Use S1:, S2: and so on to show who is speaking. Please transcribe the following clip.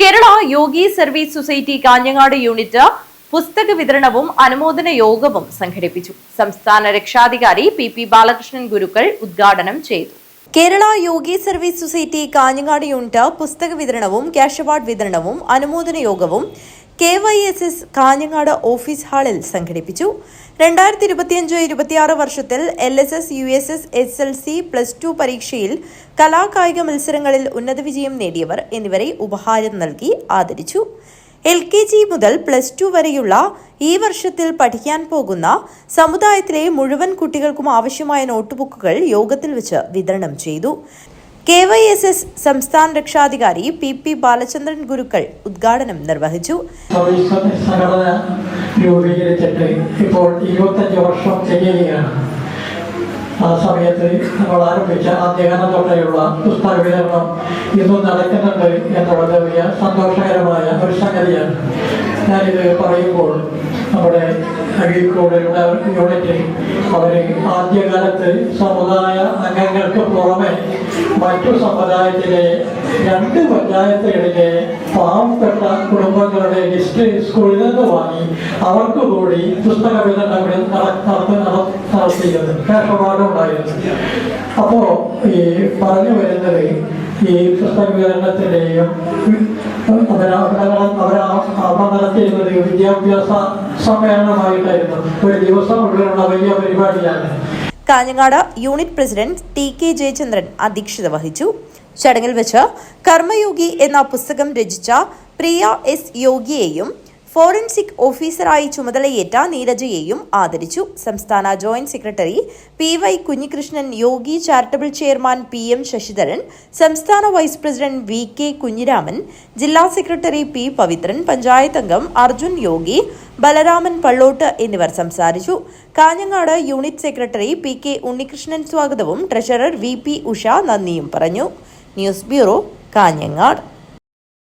S1: കേരള യോഗി service society Kanhangad unit പുസ്തക വിതരണവും അനുമോദന യോഗവും സംഘടിപ്പിച്ചു. സംസ്ഥാന രക്ഷാധികാരി പി ബാലകൃഷ്ണൻ ഗുരുക്കൾ ഉദ്ഘാടനം ചെയ്തു. കേരള യോഗി സർവീസ് സൊസൈറ്റി കാഞ്ഞങ്ങാട് യൂണിറ്റ് പുസ്തക വിതരണവും ക്യാഷ് അവാർഡ് വിതരണവും അനുമോദന യോഗവും KYSS കാഞ്ഞങ്ങാട് ഓഫീസ് ഹാളിൽ സംഘടിപ്പിച്ചു. 2025-26 വർഷത്തിൽ LSS, USS, SLC, +2 പരീക്ഷയിൽ കലാകായിക മത്സരങ്ങളിൽ ഉന്നത വിജയം നേടിയവർ എന്നിവരെ ഉപഹാരം നൽകി ആദരിച്ചു. LKG മുതൽ +2 വരെയുള്ള ഈ വർഷത്തിൽ പഠിക്കാൻ പോകുന്ന സമുദായത്തിലെ മുഴുവൻ കുട്ടികൾക്കും ആവശ്യമായ നോട്ട്ബുക്കുകൾ യോഗത്തിൽ വെച്ച് വിതരണം ചെയ്തു. KYSS സംസ്ഥാന രക്ഷാധികാരി പി ബാലചന്ദ്രൻ ഗുരുക്കൾ ഉദ്ഘാടനം നിർവഹിച്ചു.
S2: ഇപ്പോൾ 25 വർഷം തികയുകയാണ്. ആ സമയത്ത് നമ്മൾ ആരംഭിച്ച ആദ്യകാലം തൊട്ടേയുള്ള പുസ്തക വിതരണം ഇന്നും നടക്കുന്നുണ്ട് എന്നുള്ളത് വലിയ സന്തോഷകരമായ ഒരു സംഗതിയാണ്. ഞാനിത് പറയുമ്പോൾ നമ്മുടെ അഴീക്കോടുള്ള യൂണിറ്റ് അവർ ആദ്യകാലത്ത് സമുദായ അംഗങ്ങൾക്ക് പുറമെ മറ്റു സമുദായത്തിലെ 2 പഞ്ചായത്തുകളിലെ പാവപ്പെട്ട കുടുംബങ്ങളുടെ ലിസ്റ്റ് സ്കൂളിൽ നിന്ന് വാങ്ങി അവർക്ക് കൂടി പുസ്തക വിതരണങ്ങളിൽ നടത്തിയിരുന്നത്, ക്യാഷ് അവാർഡ് ഉണ്ടായിരുന്നു. അപ്പോ ഈ പറഞ്ഞു വരുന്നത് ഈ പുസ്തക വിതരണത്തിന്റെയും അവർ നടത്തിയിരുന്നത് വിദ്യാഭ്യാസ സമ്മേളനമായിട്ടായിരുന്നു. ഒരു ദിവസം മുഴുവനുള്ള വലിയ പരിപാടിയാണ്.
S1: Kanhangad unit president TK Jayachandran അധ്യക്ഷത വഹിച്ചു. ചടങ്ങിൽ വെച്ച് കർമ്മയോഗി എന്ന പുസ്തകം രചിച്ച പ്രിയ S യോഗിയെയും ഫോറൻസിക് ഓഫീസറായി ചുമതലയേറ്റ നീരജയെയും ആദരിച്ചു. സംസ്ഥാന ജോയിന്റ് സെക്രട്ടറി PY കുഞ്ഞികൃഷ്ണൻ, യോഗി ചാരിറ്റബിൾ ചെയർമാൻ PM ശശിധരൻ, സംസ്ഥാന വൈസ് പ്രസിഡന്റ് VK കുഞ്ഞിരാമൻ, ജില്ലാ സെക്രട്ടറി P പവിത്രൻ, പഞ്ചായത്ത് അംഗം അർജുൻ യോഗി, ബലരാമൻ പള്ളോട്ട് എന്നിവർ സംസാരിച്ചു. Kanhangad unit secretary PK Unnikrishnan സ്വാഗതവും ട്രഷറർ VP ഉഷ നന്ദിയും പറഞ്ഞു. News bureau, Kanhangad.